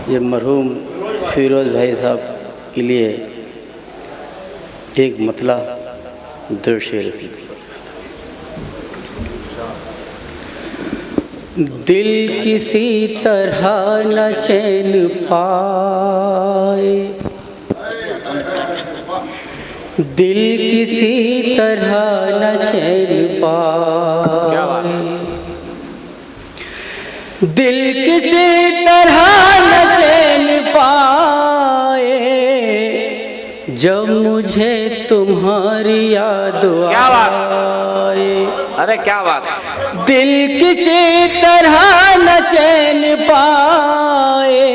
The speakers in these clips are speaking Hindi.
ये मरहूम फिरोज़ भाई साहब के लिए एक मतला दो शेर। दिल किसी तरह न चैन पाए, दिल किसी तरह न चैन पाए, दिल किसी तरह न चैन पाए, जब मुझे तुम्हारी याद आए। अरे क्या बात। दिल किसी तरह न चैन पाए,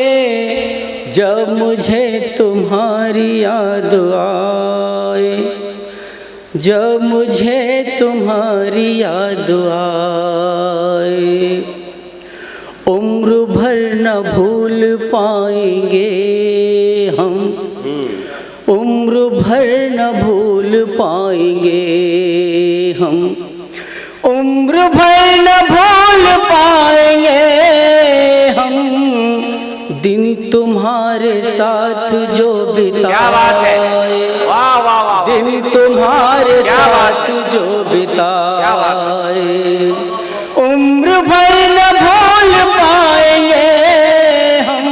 जब मुझे तुम्हारी याद आए, जब मुझे तुम्हारी याद आए। उम्र भर न भूल पाएंगे हम, उम्र भर न भूल पाएंगे हम, उम्र भर न भूल पाएंगे हम, दिन तुम्हारे साथ जो बिताए। वाह वाह वाह। दिन तुम्हारे साथ जो बिताए, उम्र भर न भूल पाएंगे हम,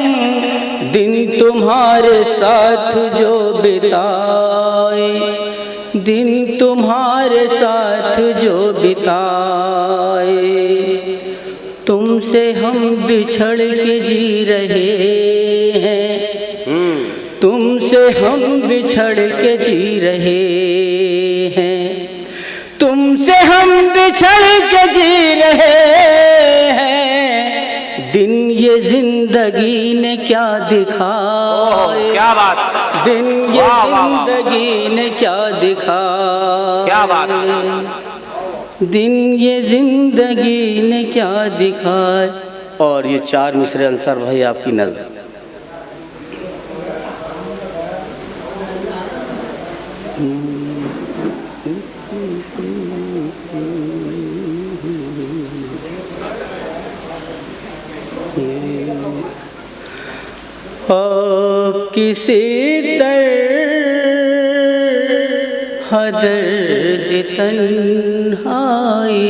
दिन तुम्हारे साथ जो बिताए, दिन तुम्हारे साथ जो बिताए। तुमसे हम बिछड़ के जी रहे हैं, तुमसे हम बिछड़ के जी रहे हैं, तुमसे हम बिछड़ के जी रहे हैं। दिन ये जिंदगी ने क्या दिखाया, क्या बात। दिन ये जिंदगी ने क्या दिखाया, क्या बात। दिन ये जिंदगी ने क्या दिखाया। और ये चार मिसरे अंसार भाई आपकी नजर। किसी तरह दर्द तन्हाई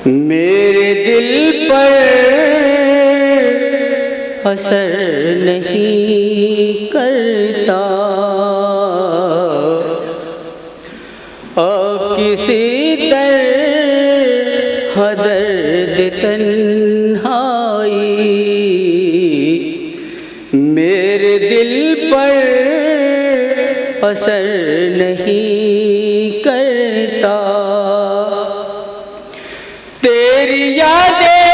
मेरे दिल पर असर नहीं करता। किसी तरह दर्द तन्हाई मेरे दिल पर असर नहीं करता। तेरी यादें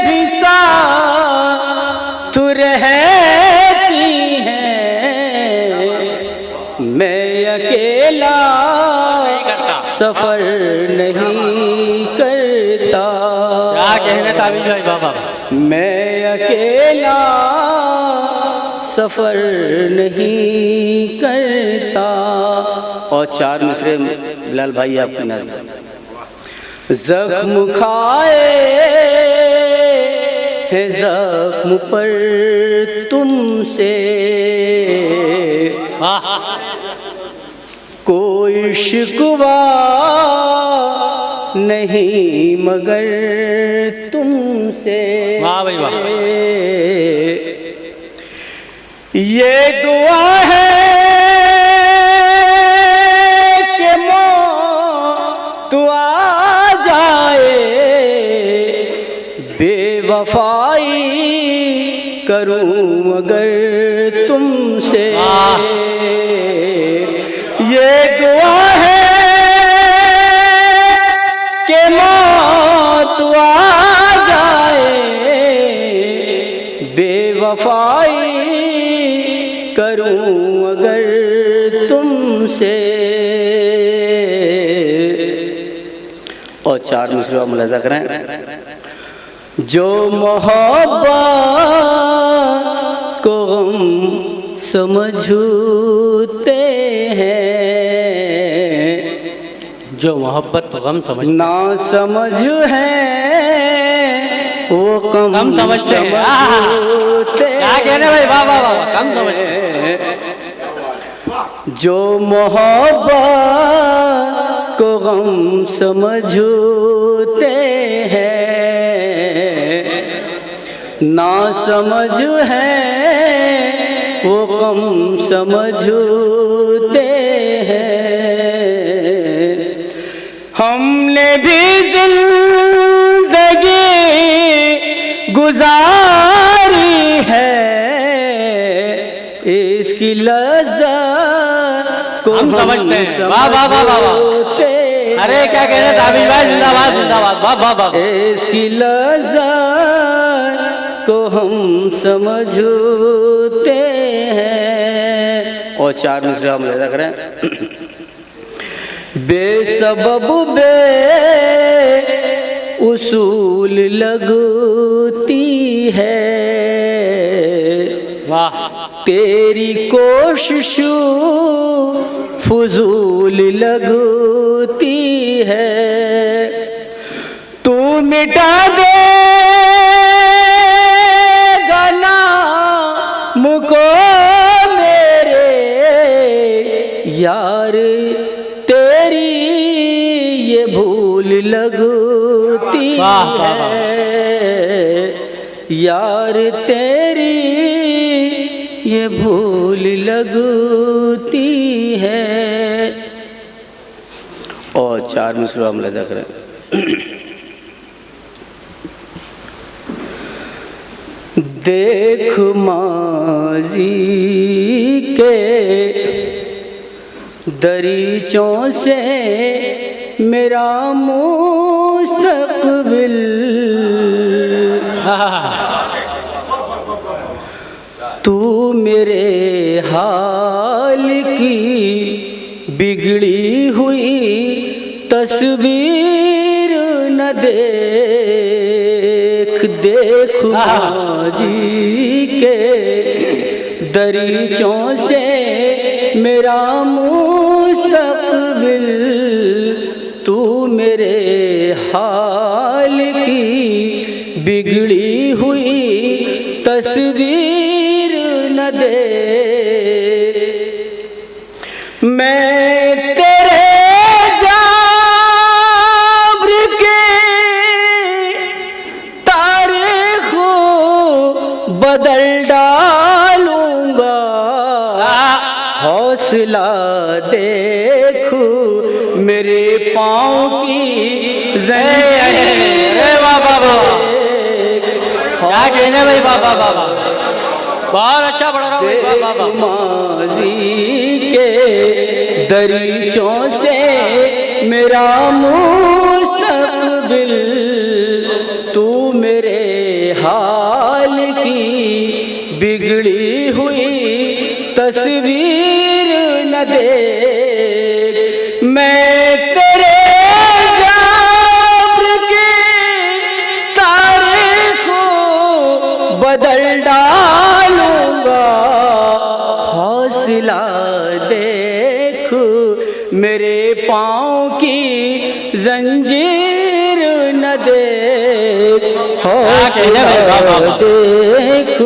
भी साथ रहती हैं, मैं अकेला सफर नहीं करता। क्या कहने ताबीज भाई बाबा। मैं अकेला सफर नहीं करता। और चार मिसरे बिलाल भाई आपकी नजर। जख्म खाए है जख्म पर तुमसे, कोई शिकवा नहीं मगर तुमसे। वाह भाई वाह। ये दुआ है कि मौत आ जाए, बेवफाई करूं मगर तुमसे। ये दुआ है कि मौत आ जाए, बेवफाई करूं अगर तुमसे। और चार मिसरे मुलाजा करें। जो मोहब्बत को गम समझते हैं, जो मोहब्बत को गम समझ ना समझ है वो कम समझते हैं। क्या कहने भाई, वाह वाह वाह, कम समझते हैं। जो मोहब्बत को गम समझते हैं, ना समझ है वो कम समझते हैं। हमने भी जिंदगी गुजारी है, इसकी लज़्ज़त को हम समझते हैं। वाह वाह वाह वाह वाह। अरे क्या कहने ताबिश भाई, जिंदाबाद जिंदाबाद, वाह वाह वाह। इसकी लज़्ज़त को हम समझते हैं। और 4 मिसरे हम लेदा करें। बेसबब बे उसूल लगती है, वाह। तेरी कोशिश फजूल लगती है। तू मिटा दे नाम को मेरे यार, तेरी ये भूल लगती है। यार तेरी ये भूल लगती है। और 4 मिसरा हम लदा करें। देख माजी के दरीचों से मेरा मुस्तकबिल, तू मेरे हाल की बिगड़ी हुई तस्वीर न देख। देख माजी के दरीचों से मेरा मुस्तकबिल, तू मेरे हाल की बिगड़ी हुई तस्वीर न दे। मैं तेरे जाब्र के तारीख बदल डालूंगा, हौसला देखो मेरे पाँव की जंजीर। वाह वाह वाह, क्या कहने भाई, वाह वाह वाह वाह, बहुत अच्छा पढ़ रहा हूँ। वाह वाह। माजी के दरीचों से मेरा मुस्तकबिल, तू मेरे हाल की बिगड़ी हुई तस्वीर न दे। मैं तेरे जाब्र के तारीख बदल डालूंगा, हौसला देख मेरे पाँव की जंजीर न दे। हौसला देख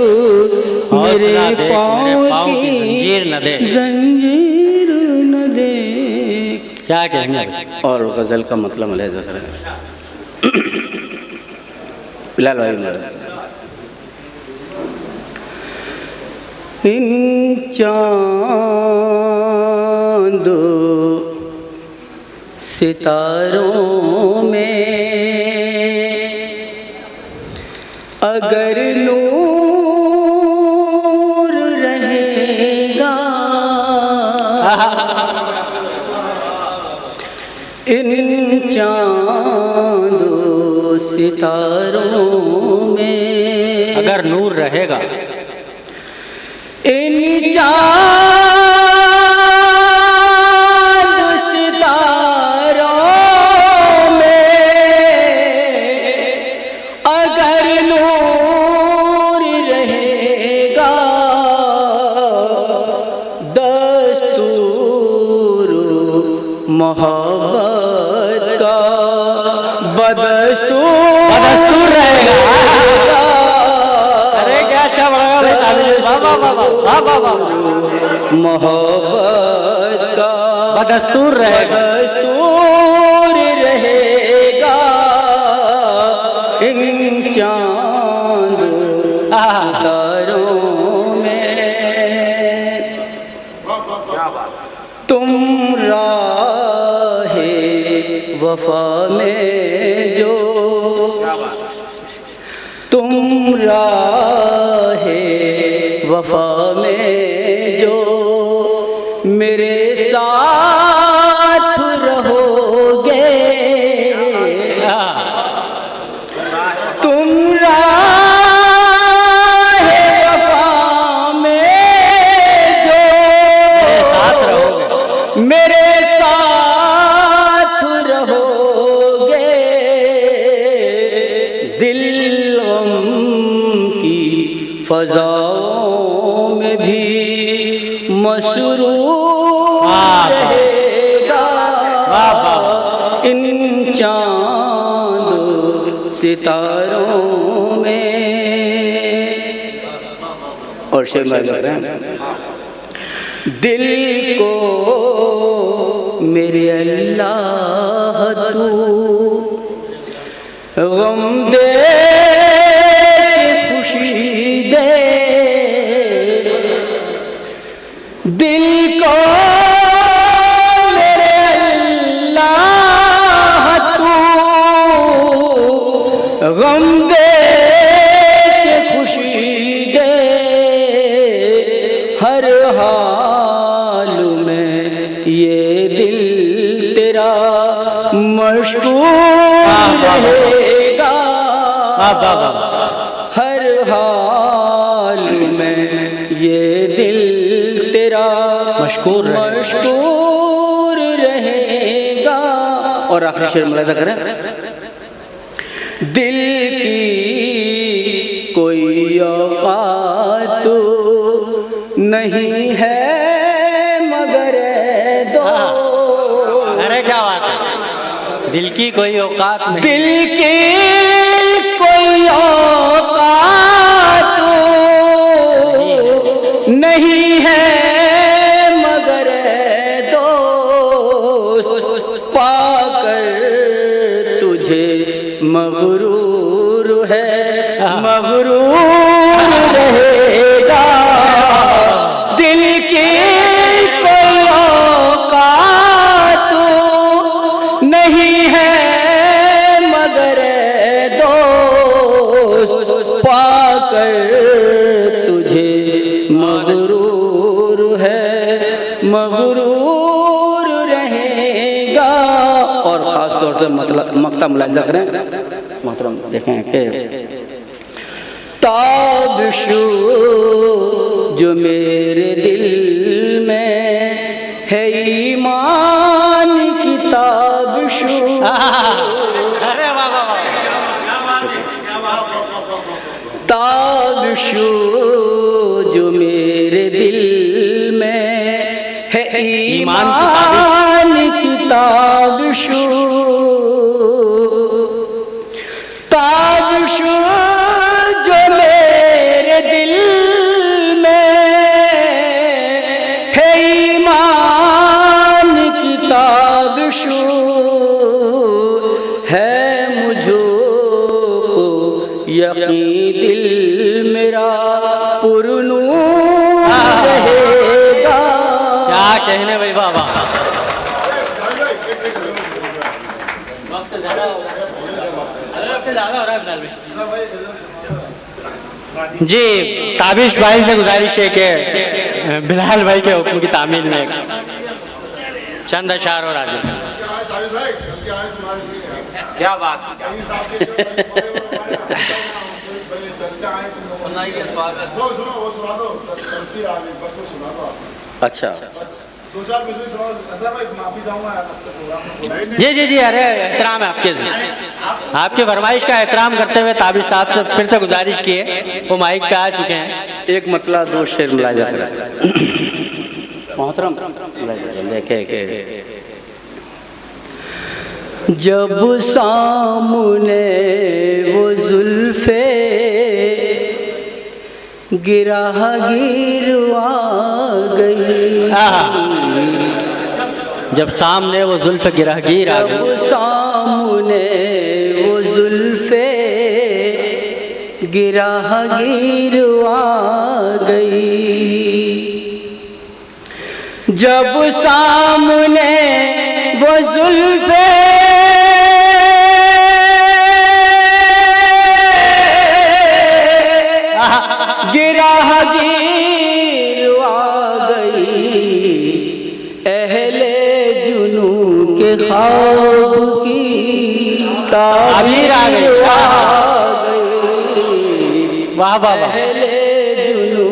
मेरे पाँव की जंजीर न दे। क्या कहेंगे? और गजल का मतलब अलहदा करें। बिलाल भाई इन चांद सितारों में अगर नूर रहेगा, इन चांद सितारों में अगर नूर रहेगा, इन चांद सितारों में अगर नूर रहेगा, दस्तूर मोहब्बत बदस्तूर रहेगा। अरे क्या अच्छा बढ़ेगा भाई ताबीज। वाह वाह वाह वाह वाह वाह वाह। मोहब्बत का बदस्तूर रहेगा। बदस्तूर रहेगा इन चांद सितारों में। तुम राहे वफा में जो, तुम राहे वफा में जो मेरे साथ रहोगे, तुम राहे वफा में जो साथ रहोगे, मेरे साथ रहोगे, दिल गम की फजाओं में भी मसरूर रहेगा इन चांद सितारों में। और शेर में लग रहा है, दिल को मेरे अल्लाह तू गम दे खुशी दे, दिल को मेरे अल्लाह तू गम दे खुशी दे, हर हाल में ये दिल तेरा मशगूल रहेगा, हर हाल में ये दिल तेरा मशकूर रहेगा। और आखिरी शेर मुलाजा करें, दिल की कोई औकात नहीं है मगर दो। अरे क्या बात है, दिल की कोई औकात नहीं, दिल की कोई औकात नहीं है मगर दोस्त, पाकर तुझे मगरूर है मगरूर रहेगा, दिल की कोई औकात नहीं है मगर दोस्त, पाकर तुझे मगरूर है मगरूर रहेगा। और ख़ास तौर से मक्ता मुलाहिज़ा करें मोहतरम, देखें कि ताबिशो जो मेरे दिल में है ईमान की ताबिशो। अरे वाह वाह वाह, ताबिशो जो मेरे दिल में है ईमान की ताबिशो, ताबिशो जो मेरे दिल में है ईमान की ताबिशो, है मुझको यकीन दिल मेरा पुरनूर रहेगा। क्या कहने भाई बाबा। जी ताबिश भाई से गुजारिश है कि बिलाल भाई के हुक्म की तामील में चंद अशार और हाजिर। क्या बात अच्छा जी जी जी, अरे एहतराम है आपके से, आपके फरमाइश का एहतराम करते हुए ताबिश साहब से फिर से गुजारिश की है, वो माइक पे आ चुके हैं। एक मतला दो शेर मुलाहिज़ा करें मोहतरम, देखे के जब सामने वो जुल्फे गिराहगीर आ गई, जब सामने वो जुल्फ गिराहगीर आ गई, जब सामने वो जुल्फे गिराहगीर आ गई, जब सामने वो जुल्फे गिराहगीर आ गई, अहले जुनू के ख्वाब की ताबीर आ गई। वाह वाह वाह। अहले जुनू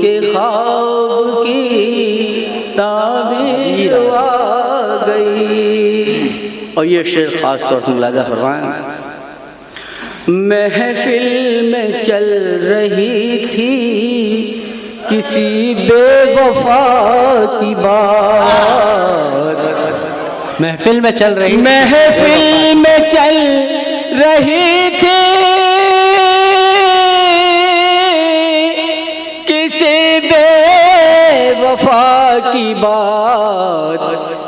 के ख्वाब की ताबीर आ गई। और ये शेर खास तौर से मुलाजा फरमाएं। महफिल में चल रही थी किसी बेवफा की बात, महफिल में चल रही, महफिल में चल रही थी किसी बेवफा की बात,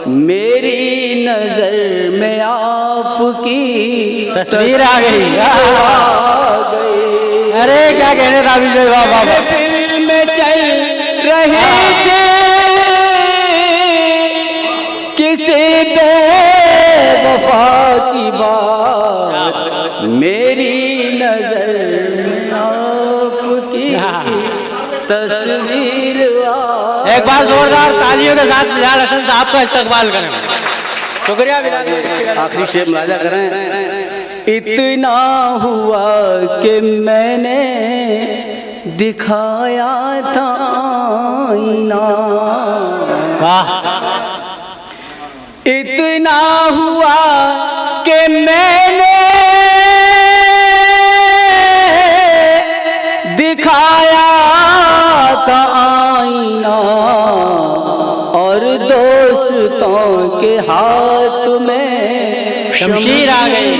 मेरी नजर में आपकी तस्वीर आ गई। अरे क्या कहने ताबिश भाई, वाह वाह। महफिल में चल रही थी किसी बेवफा की बात, मेरी नजर में आपकी तस्वीर आ। एक बार जोरदार तालियों के साथ बिलाल हसन साहब का इस्तकबाल करें। शुक्रिया बिलाल। आखिरी शेर मुलाजा करें। इतना हुआ कि मैंने दिखाया था आईना, वाह। इतना हुआ कि मैंने दिखाया था आईना, और दोस्तों के हाथ में शमशीर आ गई।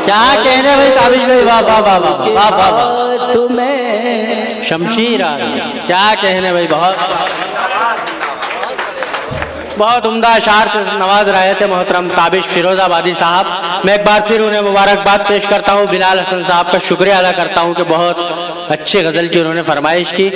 क्या कहने भाई ताबिश भाई, वाह वाह वाह वाह वाह वाह। तुम्हें शमशीर आ गई, क्या कहने भाई। बहुत उम्दा अशार से नवाज रहे थे मोहतरम ताबिश फिरोजाबादी साहब। मैं एक बार फिर उन्हें मुबारकबाद पेश करता हूँ। बिलाल हसन साहब का शुक्रिया अदा करता हूँ कि बहुत अच्छी गज़ल की उन्होंने फरमाइश की।